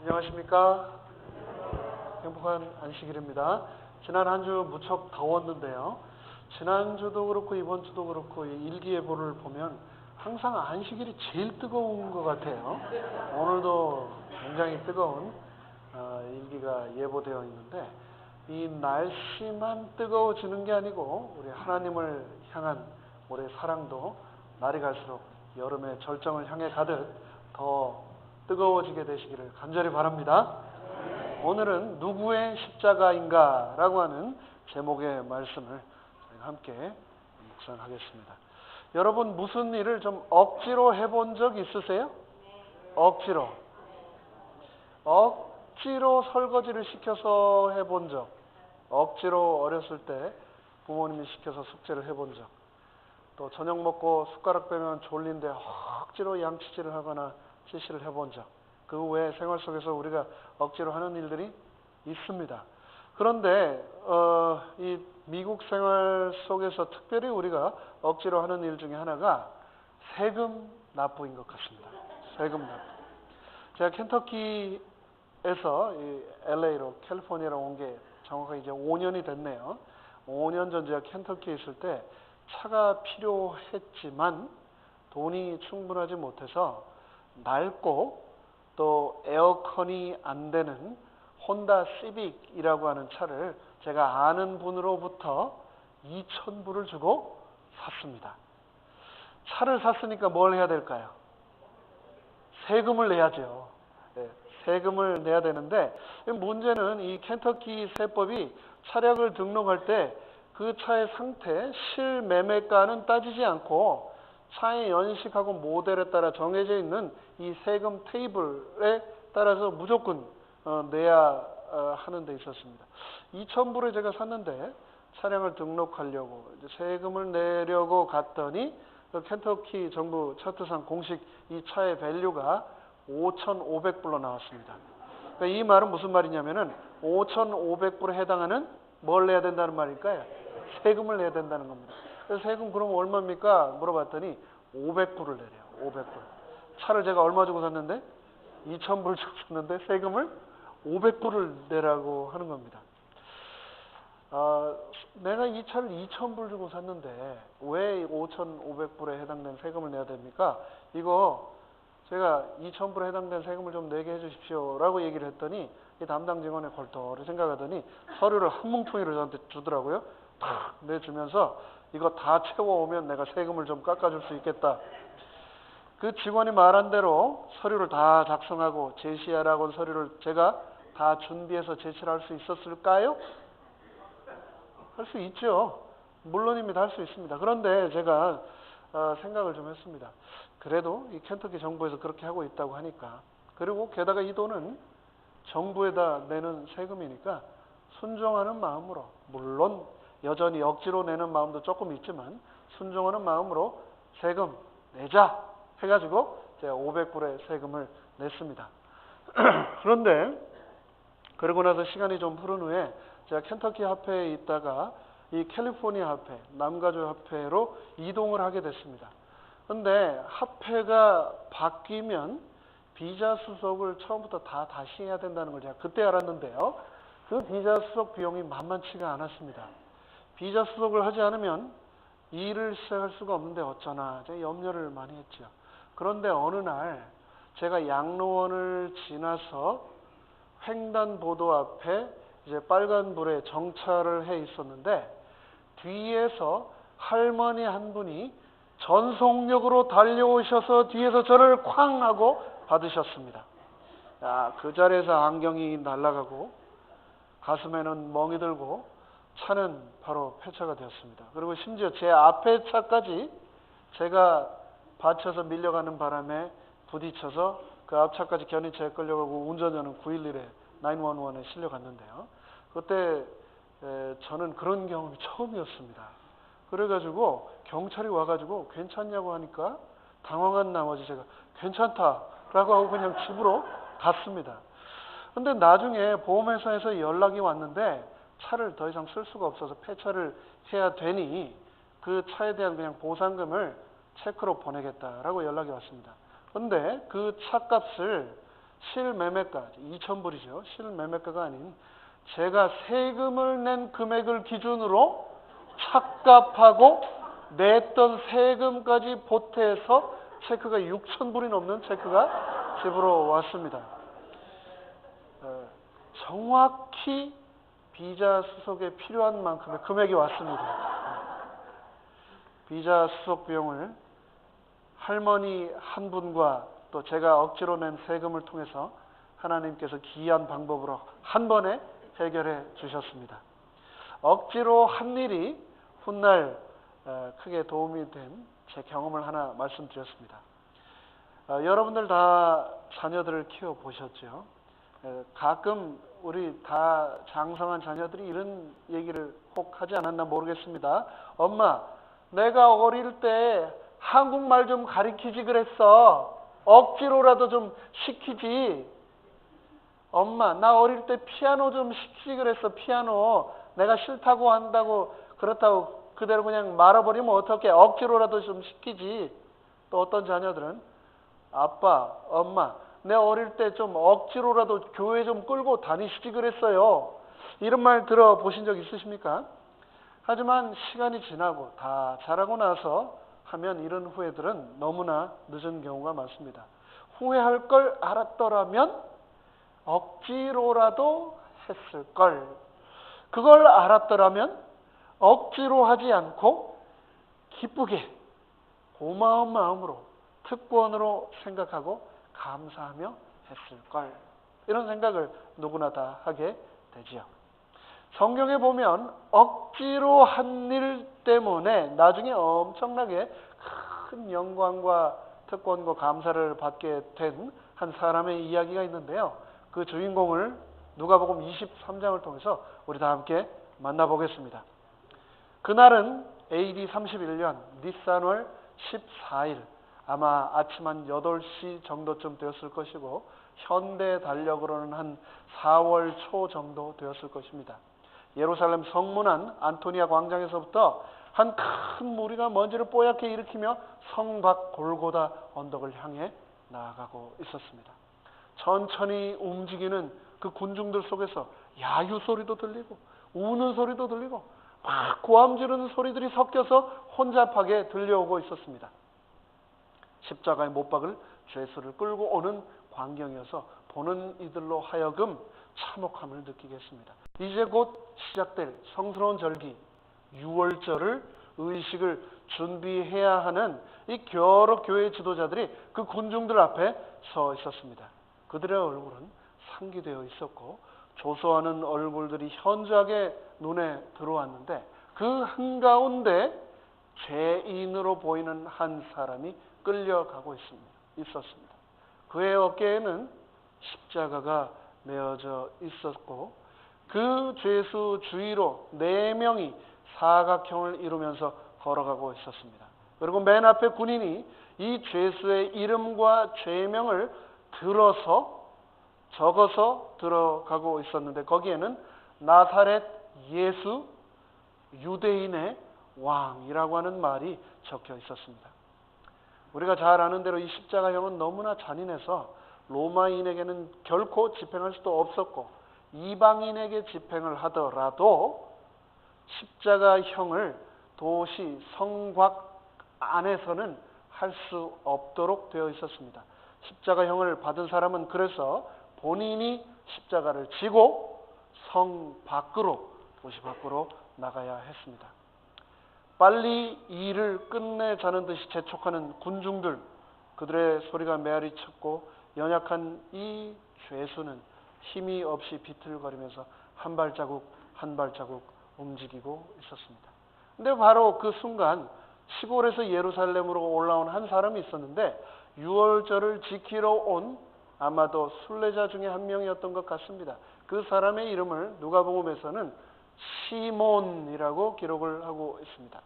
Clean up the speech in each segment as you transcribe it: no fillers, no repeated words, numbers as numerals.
안녕하십니까? 행복한 안식일입니다. 지난 한 주 무척 더웠는데요. 지난주도 그렇고 이번 주도 그렇고 이 일기예보를 보면 항상 안식일이 제일 뜨거운 것 같아요. 오늘도 굉장히 뜨거운 일기가 예보되어 있는데 이 날씨만 뜨거워지는 게 아니고 우리 하나님을 향한 우리의 사랑도 날이 갈수록 여름의 절정을 향해 가듯 더 뜨거워지게 되시기를 간절히 바랍니다. 오늘은 누구의 십자가인가 라고 하는 제목의 말씀을 저희가 함께 묵상하겠습니다. 여러분 무슨 일을 좀 억지로 해본 적 있으세요? 억지로 설거지를 시켜서 해본 적, 억지로 어렸을 때 부모님이 시켜서 숙제를 해본 적, 또 저녁 먹고 숟가락 빼면 졸린데 억지로 양치질을 하거나 지시를 해본 적, 그 외에 생활 속에서 우리가 억지로 하는 일들이 있습니다. 그런데 이 미국 생활 속에서 특별히 우리가 억지로 하는 일 중에 하나가 세금 납부인 것 같습니다. 세금 납부. 제가 켄터키에서 이 LA로 캘리포니아로 온 게 정확하게 이제 5년이 됐네요. 5년 전 제가 켄터키에 있을 때 차가 필요했지만 돈이 충분하지 못해서 낡고 또 에어컨이 안 되는 혼다 시빅이라고 하는 차를 제가 아는 분으로부터 2,000불을 주고 샀습니다. 차를 샀으니까 뭘 해야 될까요? 세금을 내야죠. 네, 세금을 내야 되는데 문제는 이 켄터키 세법이 차량을 등록할 때 그 차의 상태, 실매매가는 따지지 않고 차의 연식하고 모델에 따라 정해져 있는 이 세금 테이블에 따라서 무조건 내야 하는 데 있었습니다. 2,000불에 제가 샀는데 차량을 등록하려고 이제 세금을 내려고 갔더니 켄터키 정부 차트상 공식 이 차의 밸류가 5,500불로 나왔습니다. 그러니까 이 말은 무슨 말이냐면은 5,500불에 해당하는 뭘 내야 된다는 말일까요? 세금을 내야 된다는 겁니다. 그래서 세금 그럼 얼마입니까? 물어봤더니 500불을 내래요. 500불. 차를 제가 얼마 주고 샀는데 2,000불 주고 샀는데 세금을 500불을 내라고 하는 겁니다. 내가 이 차를 2,000불 주고 샀는데 왜 5,500불에 해당되는 세금을 내야 됩니까? 이거 제가 2,000불에 해당되는 세금을 좀 내게 해주십시오 라고 얘기를 했더니 이 담당 직원이 걸터를 생각하더니 서류를 한 뭉텅이를 저한테 주더라고요. 탁 내주면서 이거 다 채워오면 내가 세금을 좀 깎아줄 수 있겠다. 그 직원이 말한 대로 서류를 다 작성하고 제시하라고 한 서류를 제가 다 준비해서 제시를 할 수 있었을까요? 할 수 있죠. 물론입니다. 할 수 있습니다. 그런데 제가 생각을 좀 했습니다. 그래도 이 켄터키 정부에서 그렇게 하고 있다고 하니까, 그리고 게다가 이 돈은 정부에다 내는 세금이니까 순종하는 마음으로, 물론 여전히 억지로 내는 마음도 조금 있지만 순종하는 마음으로 세금 내자 해가지고 제가 500불의 세금을 냈습니다. 그런데 그러고 나서 시간이 좀 흐른 후에 제가 켄터키 화폐에 있다가 이 캘리포니아 화폐, 남가주 화폐로 이동을 하게 됐습니다. 그런데 화폐가 바뀌면 비자 수속을 처음부터 다시 해야 된다는 걸 제가 그때 알았는데요. 그 비자 수속 비용이 만만치가 않았습니다. 비자 수속을 하지 않으면 일을 시작할 수가 없는데 어쩌나 제가 염려를 많이 했죠. 그런데 어느 날 제가 양로원을 지나서 횡단보도 앞에 이제 빨간불에 정차를 해 있었는데 뒤에서 할머니 한 분이 전속력으로 달려오셔서 뒤에서 저를 쾅 하고 받으셨습니다. 그 자리에서 안경이 날아가고 가슴에는 멍이 들고 차는 바로 폐차가 되었습니다. 그리고 심지어 제 앞에 차까지 제가 받쳐서 밀려가는 바람에 부딪혀서 그 앞차까지 견인차에 끌려가고 운전자는 911에 911에 실려갔는데요. 그때 저는 그런 경험이 처음이었습니다. 그래가지고 경찰이 와가지고 괜찮냐고 하니까 당황한 나머지 제가 괜찮다라고 하고 그냥 집으로 갔습니다. 근데 나중에 보험회사에서 연락이 왔는데 차를 더 이상 쓸 수가 없어서 폐차를 해야 되니 그 차에 대한 그냥 보상금을 체크로 보내겠다라고 연락이 왔습니다. 그런데 그 차값을 실매매가, 2,000불이죠. 실매매가가 아닌 제가 세금을 낸 금액을 기준으로 착각하고 냈던 세금까지 보태서 체크가 6,000불이 넘는 체크가 집으로 왔습니다. 정확히 비자 수속에 필요한 만큼의 금액이 왔습니다. 비자 수속 비용을 할머니 한 분과 또 제가 억지로 낸 세금을 통해서 하나님께서 기이한 방법으로 한 번에 해결해 주셨습니다. 억지로 한 일이 훗날 크게 도움이 된 제 경험을 하나 말씀드렸습니다. 여러분들 다 자녀들을 키워보셨죠? 가끔 우리 다 장성한 자녀들이 이런 얘기를 혹 하지 않았나 모르겠습니다. 엄마, 내가 어릴 때 한국말 좀 가르치지 그랬어. 억지로라도 좀 시키지. 엄마, 나 어릴 때 피아노 좀 시키지 그랬어. 피아노. 내가 싫다고 한다고 그렇다고 그대로 그냥 말아버리면 어떡해. 억지로라도 좀 시키지. 또 어떤 자녀들은 아빠, 엄마, 내 어릴 때 좀 억지로라도 교회 좀 끌고 다니시지 그랬어요. 이런 말 들어보신 적 있으십니까? 하지만 시간이 지나고 다 자라고 나서 하면 이런 후회들은 너무나 늦은 경우가 많습니다. 후회할 걸 알았더라면 억지로라도 했을 걸. 그걸 알았더라면 억지로 하지 않고 기쁘게 고마운 마음으로 특권으로 생각하고 감사하며 했을 걸. 이런 생각을 누구나 다 하게 되지요. 성경에 보면 억지로 한 일 때문에 나중에 엄청나게 큰 영광과 특권과 감사를 받게 된 한 사람의 이야기가 있는데요. 그 주인공을 누가복음 23장을 통해서 우리 다 함께 만나보겠습니다. 그날은 AD 31년 니산월 14일, 아마 아침 한 8시 정도쯤 되었을 것이고 현대 달력으로는 한 4월 초 정도 되었을 것입니다. 예루살렘 성문 안 안토니아 광장에서부터 한 큰 무리가 먼지를 뽀얗게 일으키며 성 밖 골고다 언덕을 향해 나아가고 있었습니다. 천천히 움직이는 그 군중들 속에서 야유 소리도 들리고 우는 소리도 들리고 막 고함 지르는 소리들이 섞여서 혼잡하게 들려오고 있었습니다. 십자가에 못 박을 죄수를 끌고 오는 광경이어서 보는 이들로 하여금 참혹함을 느끼게 했습니다. 이제 곧 시작될 성스러운 절기 유월절을 의식을 준비해야 하는 이 여러 교회 지도자들이 그 군중들 앞에 서 있었습니다. 그들의 얼굴은 상기되어 있었고 조소하는 얼굴들이 현저하게 눈에 들어왔는데 그 한가운데 죄인으로 보이는 한 사람이 끌려가고 있었습니다. 그의 어깨에는 십자가가 메어져 있었고 그 죄수 주위로 4명이 사각형을 이루면서 걸어가고 있었습니다. 그리고 맨 앞에 군인이 이 죄수의 이름과 죄명을 적어서 들어가고 있었는데 거기에는 나사렛 예수 유대인의 왕이라고 하는 말이 적혀 있었습니다. 우리가 잘 아는 대로 이 십자가형은 너무나 잔인해서 로마인에게는 결코 집행할 수도 없었고 이방인에게 집행을 하더라도 십자가형을 도시 성곽 안에서는 할 수 없도록 되어 있었습니다. 십자가형을 받은 사람은 그래서 본인이 십자가를 지고 성 밖으로, 도시 밖으로 나가야 했습니다. 빨리 일을 끝내자는 듯이 재촉하는 군중들, 그들의 소리가 메아리 쳤고 연약한 이 죄수는 힘이 없이 비틀거리면서 한 발자국 한 발자국 움직이고 있었습니다. 근데 바로 그 순간 시골에서 예루살렘으로 올라온 한 사람이 있었는데 유월절을 지키러 온 아마도 순례자 중에 한 명이었던 것 같습니다. 그 사람의 이름을 누가복음에서는 시몬이라고 기록을 하고 있습니다.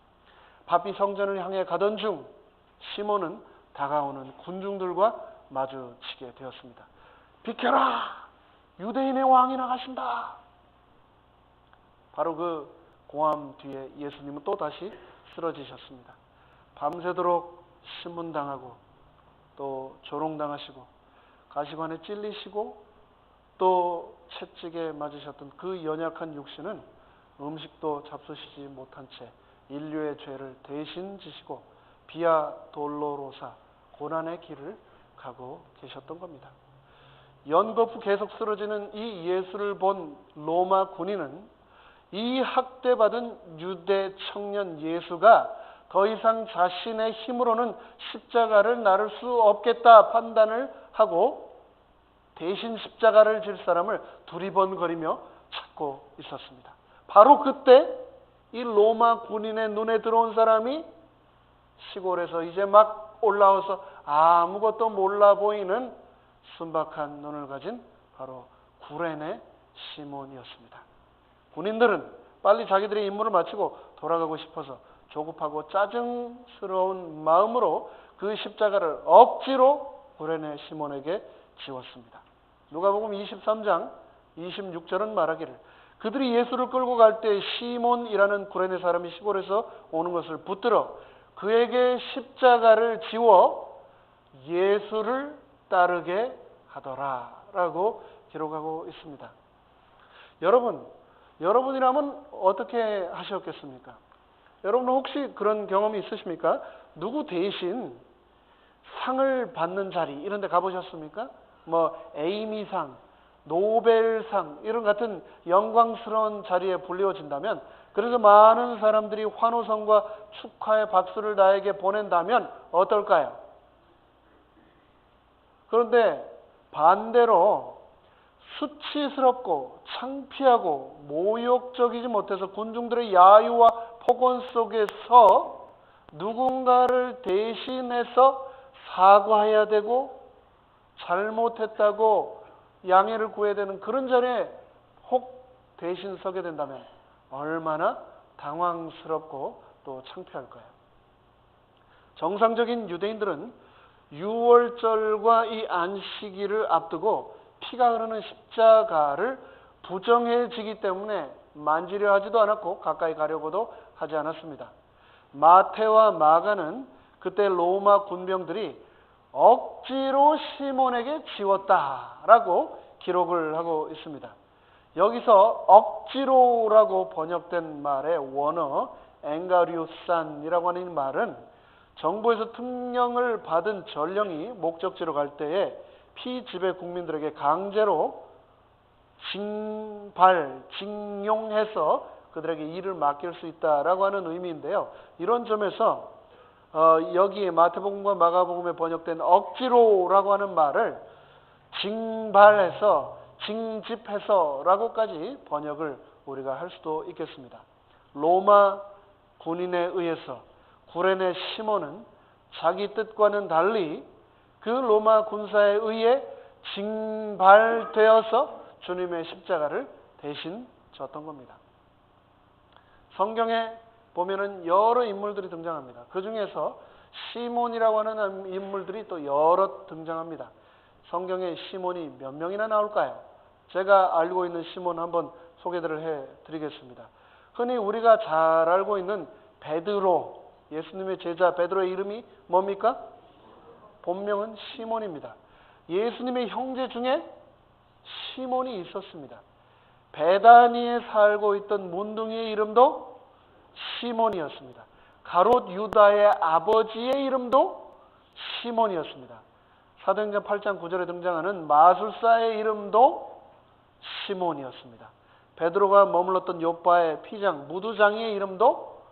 바삐 성전을 향해 가던 중 시몬은 다가오는 군중들과 마주치게 되었습니다. 비켜라! 유대인의 왕이 나가신다! 바로 그 고함 뒤에 예수님은 또다시 쓰러지셨습니다. 밤새도록 신문당하고 또 조롱당하시고 가시관에 찔리시고 또 채찍에 맞으셨던 그 연약한 육신은 음식도 잡수시지 못한 채 인류의 죄를 대신 지시고 비아 돌로로사 고난의 길을 가고 계셨던 겁니다. 연거푸 계속 쓰러지는 이 예수를 본 로마 군인은 이 학대받은 유대 청년 예수가 더 이상 자신의 힘으로는 십자가를 나를 수 없겠다 판단을 하고 대신 십자가를 질 사람을 두리번거리며 찾고 있었습니다. 바로 그때 이 로마 군인의 눈에 들어온 사람이 시골에서 이제 막 올라와서 아무것도 몰라 보이는 순박한 눈을 가진 바로 구레네 시몬이었습니다. 군인들은 빨리 자기들의 임무를 마치고 돌아가고 싶어서 조급하고 짜증스러운 마음으로 그 십자가를 억지로 구레네 시몬에게 지웠습니다. 누가복음 23장 26절은 말하기를 그들이 예수를 끌고 갈 때 시몬이라는 구레네 사람이 시골에서 오는 것을 붙들어 그에게 십자가를 지워 예수를 따르게 하더라라고 기록하고 있습니다. 여러분이라면 어떻게 하셨겠습니까? 여러분 혹시 그런 경험이 있으십니까? 누구 대신 상을 받는 자리 이런 데 가보셨습니까? 뭐 에이미상, 노벨상 이런 같은 영광스러운 자리에 불리워진다면 그래서 많은 사람들이 환호성과 축하의 박수를 나에게 보낸다면 어떨까요? 그런데 반대로 수치스럽고 창피하고 모욕적이지 못해서 군중들의 야유와 폭언 속에서 누군가를 대신해서 사과해야 되고 잘못했다고 양해를 구해야 되는 그런 자리에 혹 대신 서게 된다면 얼마나 당황스럽고 또 창피할까요? 정상적인 유대인들은 유월절과 이 안식일을 앞두고 피가 흐르는 십자가를 부정해지기 때문에 만지려 하지도 않았고 가까이 가려고도 하지 않았습니다. 마태와 마가는 그때 로마 군병들이 억지로 시몬에게 지웠다라고 기록을 하고 있습니다. 여기서 억지로라고 번역된 말의 원어 엥가리우산이라고 하는 말은 정부에서 특령을 받은 전령이 목적지로 갈 때에 피지배 국민들에게 강제로 징용해서 그들에게 일을 맡길 수 있다라고 하는 의미인데요. 이런 점에서 여기에 마태복음과 마가복음에 번역된 억지로라고 하는 말을 징발해서 징집해서라고까지 번역을 우리가 할 수도 있겠습니다. 로마 군인에 의해서 구레네 시몬은 자기 뜻과는 달리 그 로마 군사에 의해 징발되어서 주님의 십자가를 대신 졌던 겁니다. 성경에 보면은 여러 인물들이 등장합니다. 그 중에서 시몬이라고 하는 인물들이 또 여러 등장합니다. 성경에 시몬이 몇 명이나 나올까요? 제가 알고 있는 시몬 한번 소개를 해드리겠습니다. 흔히 우리가 잘 알고 있는 베드로, 예수님의 제자 베드로의 이름이 뭡니까? 본명은 시몬입니다. 예수님의 형제 중에 시몬이 있었습니다. 베다니에 살고 있던 문둥이의 이름도 시몬이었습니다. 가롯 유다의 아버지의 이름도 시몬이었습니다. 사도행전 8장 9절에 등장하는 마술사의 이름도 시몬이었습니다. 베드로가 머물렀던 요빠의 피장 무두장이의 이름도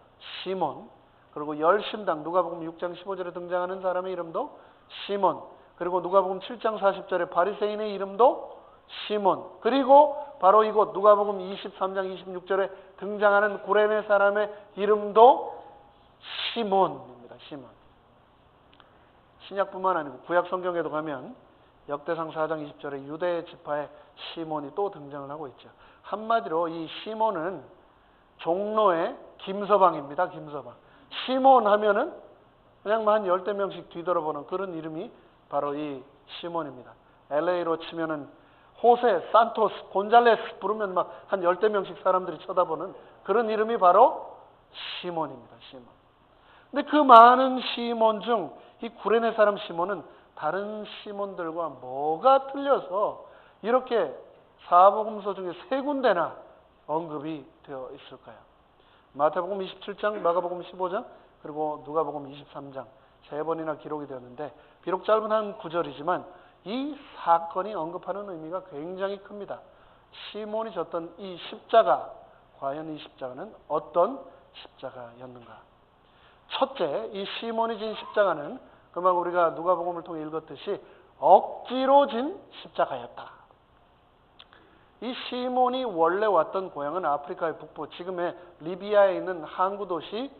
시몬, 그리고 열심당 누가복음 6장 15절에 등장하는 사람의 이름도 시몬, 그리고 누가복음 7장 40절에 바리새인의 이름도 시몬, 그리고 바로 이곳 누가복음 23장 26절에 등장하는 구레네 사람의 이름도 시몬입니다. 시몬. 신약뿐만 아니고 구약 성경에도 가면 역대상 4장 20절에 유대 지파의 시몬이 또 등장을 하고 있죠. 한마디로 이 시몬은 종로의 김서방입니다. 김서방. 시몬 하면은 그냥 한 10대 명씩 뒤돌아보는 그런 이름이 바로 이 시몬입니다. LA로 치면은 호세, 산토스, 곤잘레스 부르면 막 한 10대 명씩 사람들이 쳐다보는 그런 이름이 바로 시몬입니다. 시몬. 근데 그 많은 시몬 중 이 구레네 사람 시몬은 다른 시몬들과 뭐가 틀려서 이렇게 사복음서 중에 세 군데나 언급이 되어 있을까요? 마태복음 27장, 마가복음 15장, 그리고 누가복음 23장 세 번이나 기록이 되었는데 비록 짧은 한 구절이지만 이 사건이 언급하는 의미가 굉장히 큽니다. 시몬이 졌던 이 십자가, 과연 이 십자가는 어떤 십자가였는가? 첫째, 이 시몬이 진 십자가는 금방 우리가 누가복음을 통해 읽었듯이 억지로 진 십자가였다. 이 시몬이 원래 왔던 고향은 아프리카의 북부, 지금의 리비아에 있는 항구 도시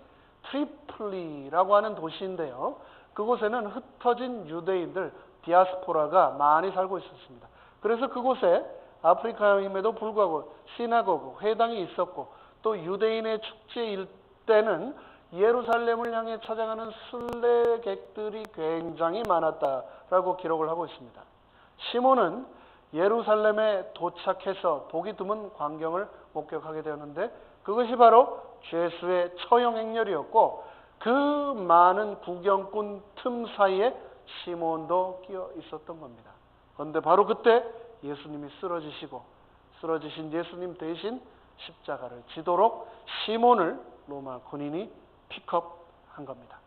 트리폴리라고 하는 도시인데요. 그곳에는 흩어진 유대인들, 디아스포라가 많이 살고 있었습니다. 그래서 그곳에 아프리카임에도 불구하고 시나고그, 회당이 있었고 또 유대인의 축제일 때는 예루살렘을 향해 찾아가는 순례객들이 굉장히 많았다라고 기록을 하고 있습니다. 시몬은 예루살렘에 도착해서 보기 드문 광경을 목격하게 되었는데 그것이 바로 죄수의 처형 행렬이었고 그 많은 구경꾼 틈 사이에 시몬도 끼어 있었던 겁니다. 그런데 바로 그때 예수님이 쓰러지신 예수님 대신 십자가를 지도록 시몬을 로마 군인이 픽업한 겁니다.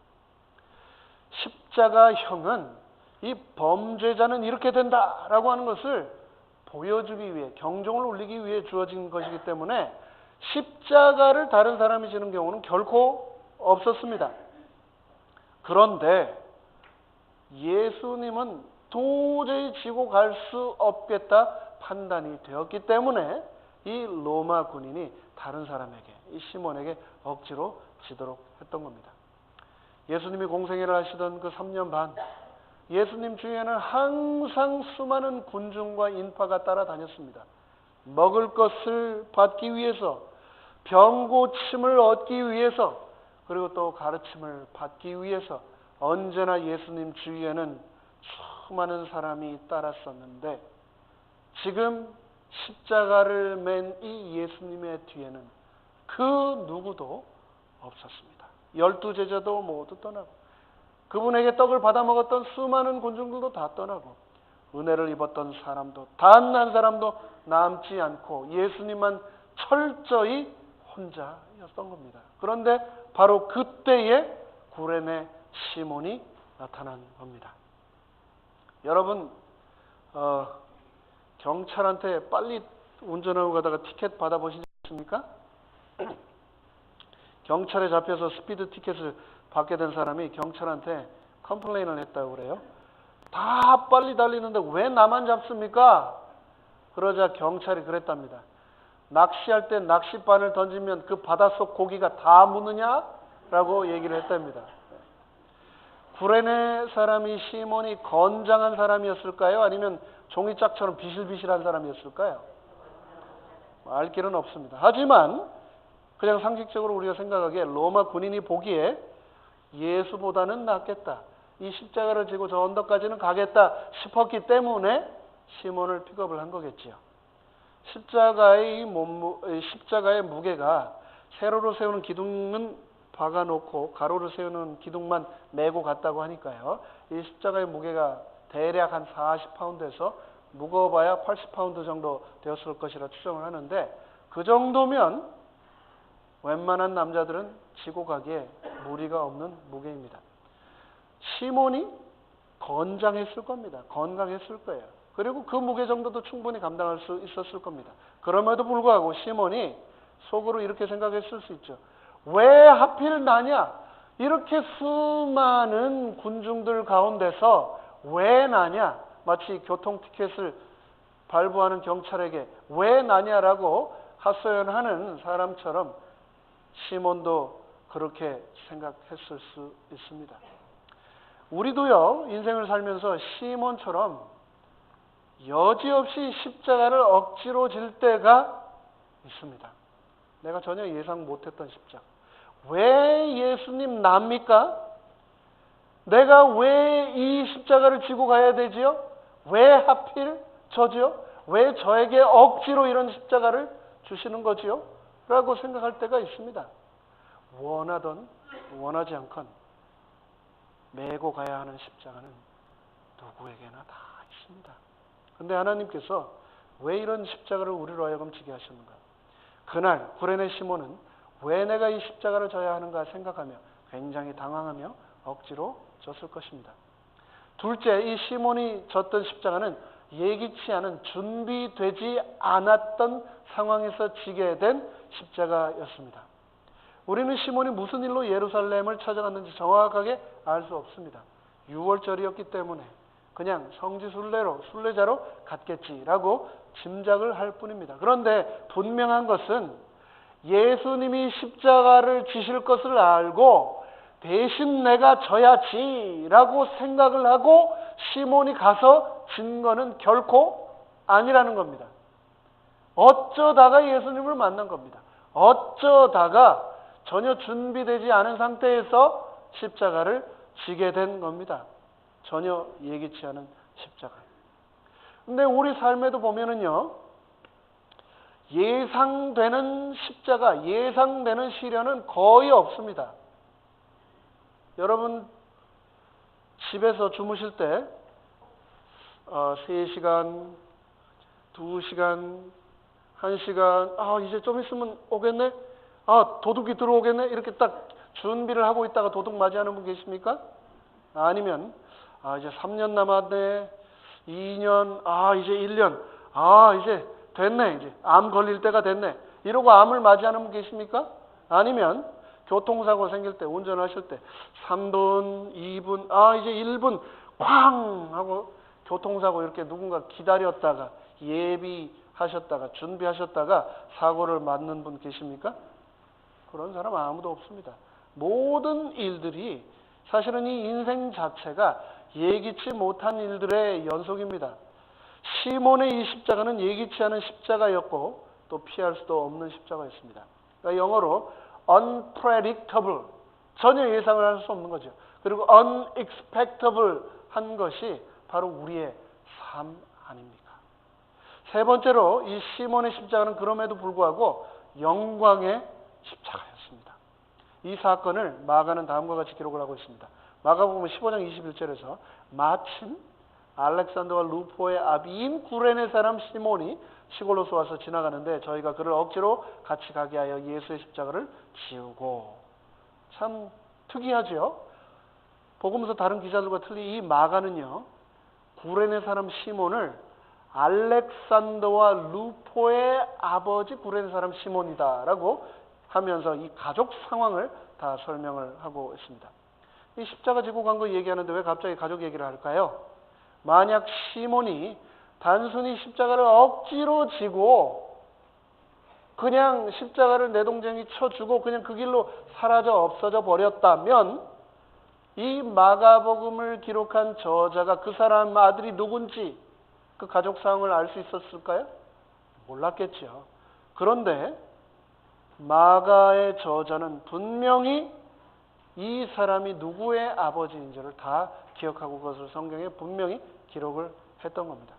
십자가형은 이 범죄자는 이렇게 된다라고 하는 것을 보여주기 위해, 경종을 울리기 위해 주어진 것이기 때문에 십자가를 다른 사람이 지는 경우는 결코 없었습니다. 그런데 예수님은 도저히 지고 갈 수 없겠다 판단이 되었기 때문에 이 로마 군인이 다른 사람에게, 이 시몬에게 억지로 지도록 했던 겁니다. 예수님이 공생애를 하시던 그 3년 반, 예수님 주위에는 항상 수많은 군중과 인파가 따라다녔습니다. 먹을 것을 받기 위해서, 병고침을 얻기 위해서, 그리고 또 가르침을 받기 위해서 언제나 예수님 주위에는 수많은 사람이 따랐었는데 지금 십자가를 맨 이 예수님의 뒤에는 그 누구도 없었습니다. 12제자도 모두 떠나고 그분에게 떡을 받아 먹었던 수많은 군중들도 다 떠나고 은혜를 입었던 사람도 단 한 사람도 남지 않고 예수님만 철저히 혼자였던 겁니다. 그런데 바로 그때에 구레네 시몬이 나타난 겁니다. 여러분 경찰한테 빨리 운전하고 가다가 티켓 받아보신 적 있습니까? 경찰에 잡혀서 스피드 티켓을 받게 된 사람이 경찰한테 컴플레인을 했다고 그래요. 다 빨리 달리는데 왜 나만 잡습니까? 그러자 경찰이 그랬답니다. 낚시할 때 낚싯바늘 던지면 그 바닷속 고기가 다 묻느냐? 라고 얘기를 했답니다. 구레네 사람이 시몬이 건장한 사람이었을까요? 아니면 종이짝처럼 비실비실한 사람이었을까요? 알 길은 없습니다. 하지만 그냥 상식적으로 우리가 생각하기에 로마 군인이 보기에 예수보다는 낫겠다, 이 십자가를 지고 저 언덕까지는 가겠다 싶었기 때문에 시몬을 픽업을 한 거겠지요. 십자가의 무게가 세로로 세우는 기둥은 박아놓고 가로로 세우는 기둥만 메고 갔다고 하니까요. 이 십자가의 무게가 대략 한 40파운드에서 무거워봐야 80파운드 정도 되었을 것이라 추정을 하는데 그 정도면 웬만한 남자들은 지고 가기에 무리가 없는 무게입니다. 시몬이 건장했을 겁니다. 건강했을 거예요. 그리고 그 무게 정도도 충분히 감당할 수 있었을 겁니다. 그럼에도 불구하고 시몬이 속으로 이렇게 생각했을 수 있죠. 왜 하필 나냐? 이렇게 수많은 군중들 가운데서 왜 나냐? 마치 교통 티켓을 발부하는 경찰에게 왜 나냐라고 하소연하는 사람처럼 시몬도 그렇게 생각했을 수 있습니다. 우리도요, 인생을 살면서 시몬처럼 여지없이 십자가를 억지로 질 때가 있습니다. 내가 전혀 예상 못했던 십자가. 왜 예수님 납니까? 내가 왜 이 십자가를 지고 가야 되지요? 왜 하필 저지요? 왜 저에게 억지로 이런 십자가를 주시는 거지요? 라고 생각할 때가 있습니다. 원하던 원하지 않건 메고 가야 하는 십자가는 누구에게나 다 있습니다. 근데 하나님께서 왜 이런 십자가를 우리로 하여금 지게 하셨는가? 그날 구레네 시몬은 왜 내가 이 십자가를 져야 하는가 생각하며 굉장히 당황하며 억지로 졌을 것입니다. 둘째, 이 시몬이 졌던 십자가는 예기치 않은 준비되지 않았던 상황에서 지게 된 십자가였습니다. 우리는 시몬이 무슨 일로 예루살렘을 찾아갔는지 정확하게 알 수 없습니다. 6월절이었기 때문에 그냥 순례자로 갔겠지라고 짐작을 할 뿐입니다. 그런데 분명한 것은 예수님이 십자가를 지실 것을 알고 대신 내가 져야지라고 생각을 하고 시몬이 가서 진 거는 결코 아니라는 겁니다. 어쩌다가 예수님을 만난 겁니다. 어쩌다가 전혀 준비되지 않은 상태에서 십자가를 지게 된 겁니다. 전혀 예기치 않은 십자가. 근데 우리 삶에도 보면은요, 예상되는 십자가, 예상되는 시련은 거의 없습니다. 여러분 집에서 주무실 때 3시간, 2시간, 1시간, 이제 좀 있으면 오겠네? 도둑이 들어오겠네? 이렇게 딱 준비를 하고 있다가 도둑 맞이하는 분 계십니까? 아니면 이제 3년 남았네, 2년, 이제 1년, 이제 됐네, 이제 암 걸릴 때가 됐네, 이러고 암을 맞이하는 분 계십니까? 아니면 교통사고 생길 때, 운전하실 때 3분, 2분, 이제 1분 쾅 하고 교통사고 이렇게 누군가 기다렸다가 예비하셨다가 준비하셨다가 사고를 맞는 분 계십니까? 그런 사람 아무도 없습니다. 모든 일들이 사실은 이 인생 자체가 예기치 못한 일들의 연속입니다. 시몬의 이 십자가는 예기치 않은 십자가였고 또 피할 수도 없는 십자가였습니다. 그러니까 영어로 unpredictable, 전혀 예상을 할 수 없는 거죠. 그리고 unexpectable 한 것이 바로 우리의 삶 아닙니까? 세 번째로 이 시몬의 십자가는 그럼에도 불구하고 영광의 십자가였습니다. 이 사건을 마가는 다음과 같이 기록을 하고 있습니다. 마가복음 15장 21절에서 마침 알렉산더와 루포의 아비인 구레네 사람 시몬이 시골로서 와서 지나가는데 저희가 그를 억지로 같이 가게 하여 예수의 십자가를 지우고. 참 특이하죠. 복음서 다른 기자들과 틀리 이 마가는요, 구레네 사람 시몬을 알렉산더와 루포의 아버지 구레네 사람 시몬이다라고 하면서 이 가족 상황을 다 설명을 하고 있습니다. 이 십자가 지고 간 거 얘기하는데 왜 갑자기 가족 얘기를 할까요? 만약 시몬이 단순히 십자가를 억지로 지고 그냥 십자가를 내동쟁이 쳐주고 그냥 그 길로 사라져 없어져 버렸다면 이 마가복음을 기록한 저자가 그 사람 아들이 누군지 그 가족 상황을 알 수 있었을까요? 몰랐겠죠. 그런데 마가의 저자는 분명히 이 사람이 누구의 아버지인지를 다 기억하고 그것을 성경에 분명히 기록을 했던 겁니다.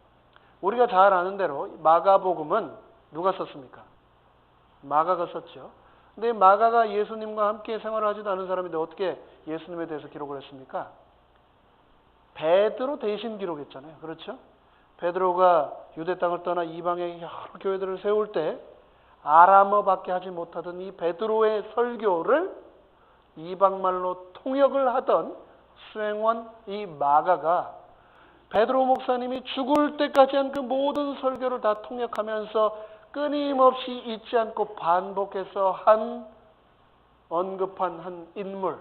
우리가 잘 아는 대로 마가복음은 누가 썼습니까? 마가가 썼죠. 근데 마가가 예수님과 함께 생활을 하지도 않은 사람인데 어떻게 예수님에 대해서 기록을 했습니까? 베드로 대신 기록했잖아요. 그렇죠? 베드로가 유대 땅을 떠나 이방의 여러 교회들을 세울 때 아람어밖에 하지 못하던 이 베드로의 설교를 이방말로 통역을 하던 수행원 이 마가가 베드로 목사님이 죽을 때까지 한 그 모든 설교를 다 통역하면서 끊임없이 잊지 않고 반복해서 언급한 한 인물,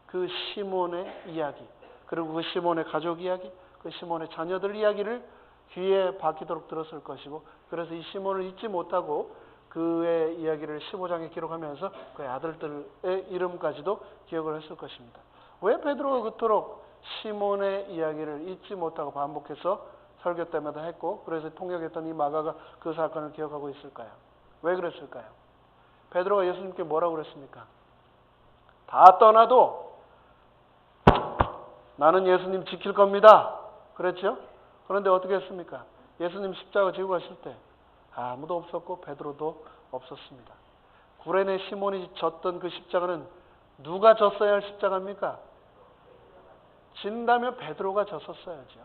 그 시몬의 이야기, 그리고 그 시몬의 가족 이야기, 그 시몬의 자녀들 이야기를 귀에 박히도록 들었을 것이고, 그래서 이 시몬을 잊지 못하고 그의 이야기를 15장에 기록하면서 그의 아들들의 이름까지도 기억을 했을 것입니다. 왜 베드로가 그토록 시몬의 이야기를 잊지 못하고 반복해서 설교 때마다 했고 그래서 통역했던 이 마가가 그 사건을 기억하고 있을까요? 왜 그랬을까요? 베드로가 예수님께 뭐라고 그랬습니까? 다 떠나도 나는 예수님 지킬 겁니다. 그랬죠? 그런데 어떻게 했습니까? 예수님 십자가 지고 가실 때 아무도 없었고 베드로도 없었습니다. 구레네 시몬이 졌던 그 십자가는 누가 졌어야 할 십자가입니까? 진다면 베드로가 졌었어야죠.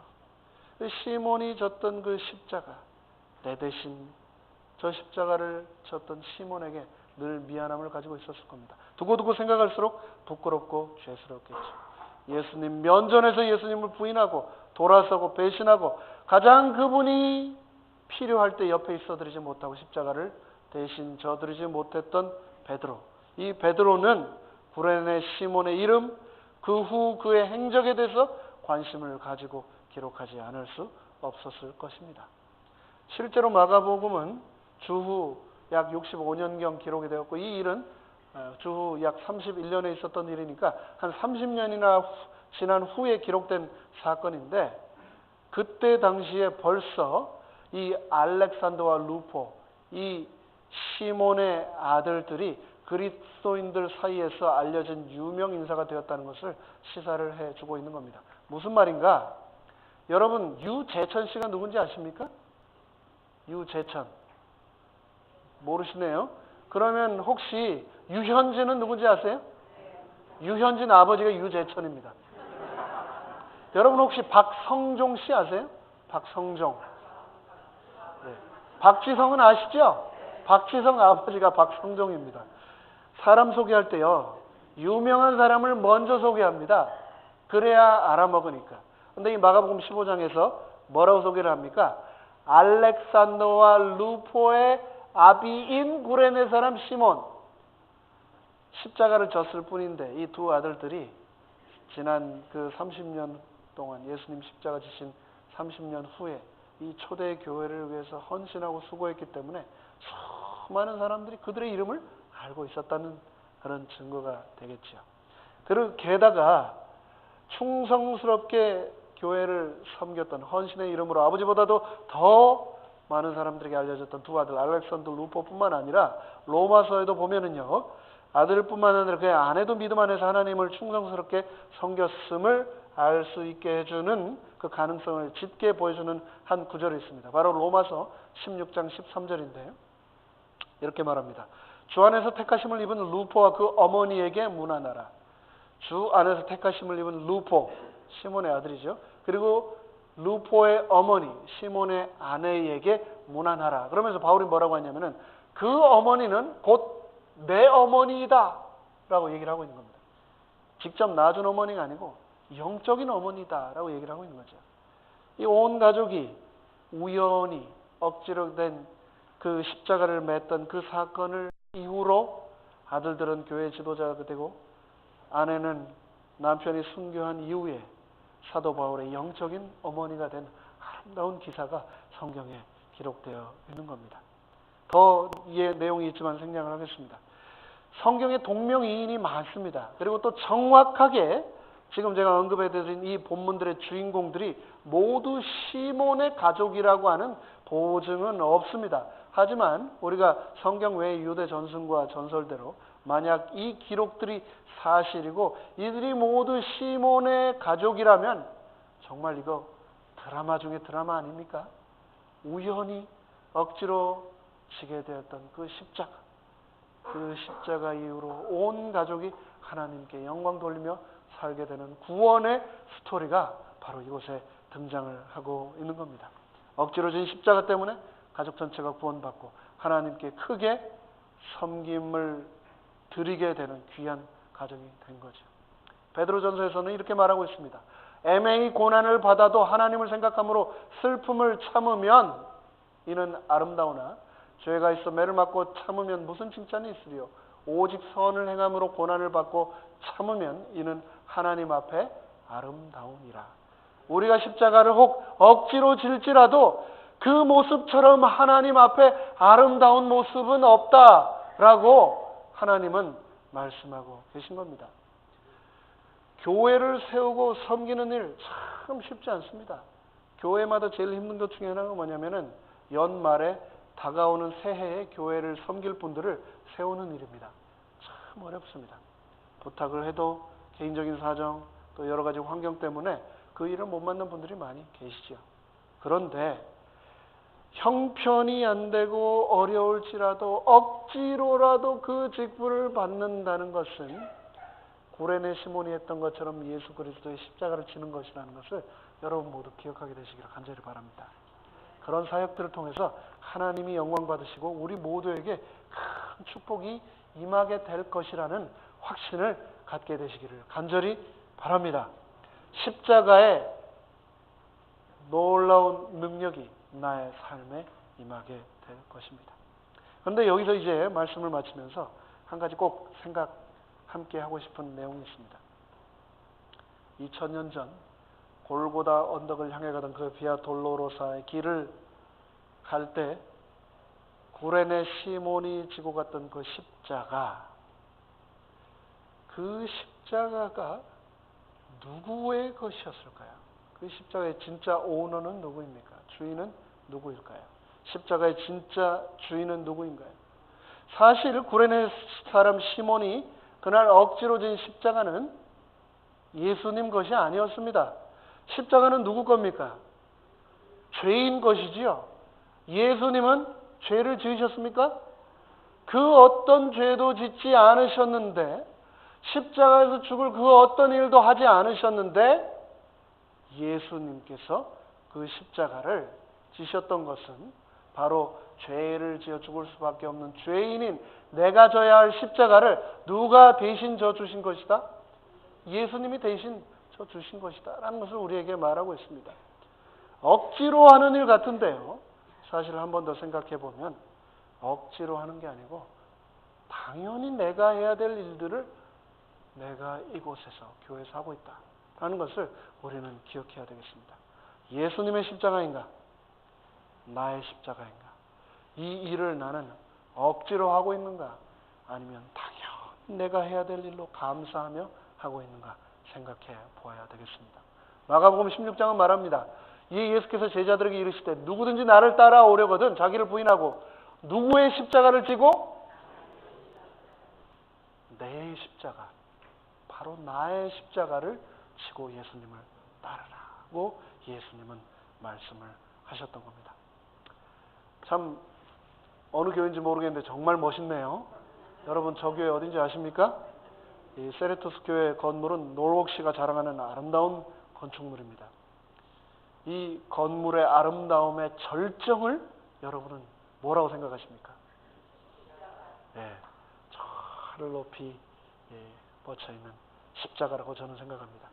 시몬이 졌던 그 십자가, 내 대신 저 십자가를 졌던 시몬에게 늘 미안함을 가지고 있었을 겁니다. 두고두고 생각할수록 부끄럽고 죄스럽겠죠. 예수님 면전에서 예수님을 부인하고 돌아서고 배신하고 가장 그분이 필요할 때 옆에 있어드리지 못하고 십자가를 대신 져드리지 못했던 베드로. 이 베드로는 구레네 시몬의 이름, 그 후 그의 행적에 대해서 관심을 가지고 기록하지 않을 수 없었을 것입니다. 실제로 마가복음은 주후 약 65년경 기록이 되었고, 이 일은 주후 약 31년에 있었던 일이니까 한 30년이나 지난 후에 기록된 사건인데, 그때 당시에 벌써 이 알렉산더와 루포, 이 시몬의 아들들이 그리스도인들 사이에서 알려진 유명 인사가 되었다는 것을 시사를 해주고 있는 겁니다. 무슨 말인가? 여러분, 유재천 씨가 누군지 아십니까? 유재천. 모르시네요. 그러면 혹시 유현진은 누군지 아세요? 유현진 아버지가 유재천입니다. 여러분 혹시 박성종 씨 아세요? 박성종. 네. 박지성은 아시죠? 박지성 아버지가 박성종입니다. 사람 소개할 때요, 유명한 사람을 먼저 소개합니다. 그래야 알아먹으니까. 근데 이 마가복음 15장에서 뭐라고 소개를 합니까? 알렉산더와 루포의 아비인 구레네 사람 시몬. 십자가를 졌을 뿐인데 이 두 아들들이 지난 그 30년 동안 예수님 십자가 지신 30년 후에 이 초대 교회를 위해서 헌신하고 수고했기 때문에 수많은 사람들이 그들의 이름을 알고 있었다는 그런 증거가 되겠죠. 그리고 게다가 충성스럽게 교회를 섬겼던, 헌신의 이름으로 아버지보다도 더 많은 사람들에게 알려졌던 두 아들 알렉산더 루포뿐만 아니라 로마서에도 보면은요, 아들뿐만 아니라 그의 아내도 믿음 안에서 하나님을 충성스럽게 섬겼음을 알 수 있게 해주는 그 가능성을 짙게 보여주는 한 구절이 있습니다. 바로 로마서 16장 13절인데요. 이렇게 말합니다. 주 안에서 택하심을 입은 루포와 그 어머니에게 문안하라. 주 안에서 택하심을 입은 루포, 시몬의 아들이죠. 그리고 루포의 어머니, 시몬의 아내에게 문안하라. 그러면서 바울이 뭐라고 하냐면은 그 어머니는 곧 내 어머니이다 라고 얘기를 하고 있는 겁니다. 직접 낳아준 어머니가 아니고 영적인 어머니다 라고 얘기를 하고 있는 거죠. 이 온 가족이 우연히 억지로 된 그 십자가를 맸던 그 사건을 이후로 아들들은 교회 지도자가 되고 아내는 남편이 순교한 이후에 사도 바울의 영적인 어머니가 된 아름다운 기사가 성경에 기록되어 있는 겁니다. 더 이해 내용이 있지만 생략을 하겠습니다. 성경에 동명이인이 많습니다. 그리고 또 정확하게 지금 제가 언급해드린 이 본문들의 주인공들이 모두 시몬의 가족이라고 하는 보증은 없습니다. 하지만 우리가 성경 외의 유대 전승과 전설대로 만약 이 기록들이 사실이고 이들이 모두 시몬의 가족이라면 정말 이거 드라마 중에 드라마 아닙니까? 우연히 억지로 지게 되었던 그 십자가 이후로 온 가족이 하나님께 영광 돌리며 살게 되는 구원의 스토리가 바로 이곳에 등장을 하고 있는 겁니다. 억지로 진 십자가 때문에 가족 전체가 구원받고 하나님께 크게 섬김을 드리게 되는 귀한 가정이 된 거죠. 베드로전서에서는 이렇게 말하고 있습니다. 애매히 고난을 받아도 하나님을 생각함으로 슬픔을 참으면 이는 아름다우나 죄가 있어 매를 맞고 참으면 무슨 칭찬이 있으리요. 오직 선을 행함으로 고난을 받고 참으면 이는 하나님 앞에 아름다우니라. 우리가 십자가를 혹 억지로 질지라도 그 모습처럼 하나님 앞에 아름다운 모습은 없다라고 하나님은 말씀하고 계신 겁니다. 교회를 세우고 섬기는 일 참 쉽지 않습니다. 교회마다 제일 힘든 것 중에 하나가 뭐냐면은 연말에 다가오는 새해에 교회를 섬길 분들을 세우는 일입니다. 참 어렵습니다. 부탁을 해도 개인적인 사정 또 여러 가지 환경 때문에 그 일을 못 맡는 분들이 많이 계시죠. 그런데 형편이 안 되고 어려울지라도 억지로라도 그 직분을 받는다는 것은 구레네 시몬이 했던 것처럼 예수 그리스도의 십자가를 지는 것이라는 것을 여러분 모두 기억하게 되시기를 간절히 바랍니다. 그런 사역들을 통해서 하나님이 영광 받으시고 우리 모두에게 큰 축복이 임하게 될 것이라는 확신을 갖게 되시기를 간절히 바랍니다. 십자가의 놀라운 능력이 나의 삶에 임하게 될 것입니다. 그런데 여기서 이제 말씀을 마치면서 한 가지 꼭 함께 하고 싶은 내용이 있습니다. 2000년 전 골고다 언덕을 향해 가던 그 비아 돌로로사의 길을 갈 때 구레네 시몬이 지고 갔던 그 십자가, 그 십자가가 누구의 것이었을까요? 그 십자가의 진짜 오너는 누구입니까? 주인은 누구일까요? 십자가의 진짜 주인은 누구인가요? 사실 구레네 사람 시몬이 그날 억지로 진 십자가는 예수님 것이 아니었습니다. 십자가는 누구 겁니까? 죄인 것이지요. 예수님은 죄를 지으셨습니까? 그 어떤 죄도 짓지 않으셨는데, 십자가에서 죽을 그 어떤 일도 하지 않으셨는데 예수님께서 그 십자가를 지셨던 것은 바로 죄를 지어 죽을 수밖에 없는 죄인인 내가 져야 할 십자가를 누가 대신 져 주신 것이다? 예수님이 대신 져 주신 것이다 라는 것을 우리에게 말하고 있습니다. 억지로 하는 일 같은데요, 사실 한 번 더 생각해 보면 억지로 하는 게 아니고 당연히 내가 해야 될 일들을 내가 이곳에서 교회에서 하고 있다 라는 것을 우리는 기억해야 되겠습니다. 예수님의 십자가인가? 나의 십자가인가? 이 일을 나는 억지로 하고 있는가? 아니면 당연히 내가 해야 될 일로 감사하며 하고 있는가? 생각해 보아야 되겠습니다. 마가복음 16장은 말합니다. 이 예수께서 제자들에게 이르시되 누구든지 나를 따라오려거든 자기를 부인하고 누구의 십자가를 지고? 내 십자가, 바로 나의 십자가를 지고 예수님을 따르라고 예수님은 말씀을 하셨던 겁니다. 참 어느 교회인지 모르겠는데 정말 멋있네요. 여러분 저 교회 어딘지 아십니까? 이 세레토스 교회 건물은 노르웍시가 자랑하는 아름다운 건축물입니다. 이 건물의 아름다움의 절정을 여러분은 뭐라고 생각하십니까? 네, 저를 높이 뻗쳐있는 십자가라고 저는 생각합니다.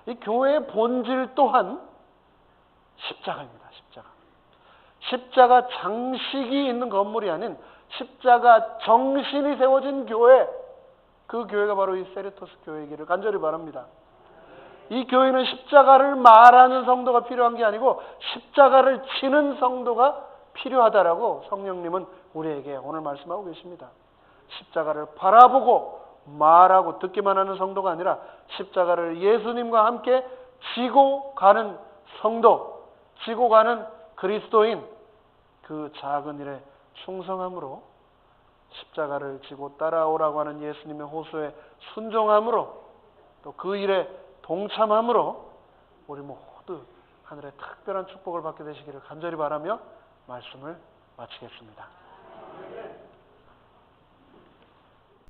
이 교회의 본질 또한 십자가입니다. 십자가 장식이 있는 건물이 아닌 십자가 정신이 세워진 교회, 그 교회가 바로 이 세레토스 교회이기를 간절히 바랍니다. 이 교회는 십자가를 말하는 성도가 필요한 게 아니고 십자가를 지는 성도가 필요하다라고 성령님은 우리에게 오늘 말씀하고 계십니다. 십자가를 바라보고 말하고 듣기만 하는 성도가 아니라 십자가를 예수님과 함께 지고 가는 성도, 지고 가는 그리스도인, 그 작은 일에 충성함으로 십자가를 지고 따라오라고 하는 예수님의 호소에 순종함으로 또 그 일에 동참함으로 우리 모두 하늘의 특별한 축복을 받게 되시기를 간절히 바라며 말씀을 마치겠습니다.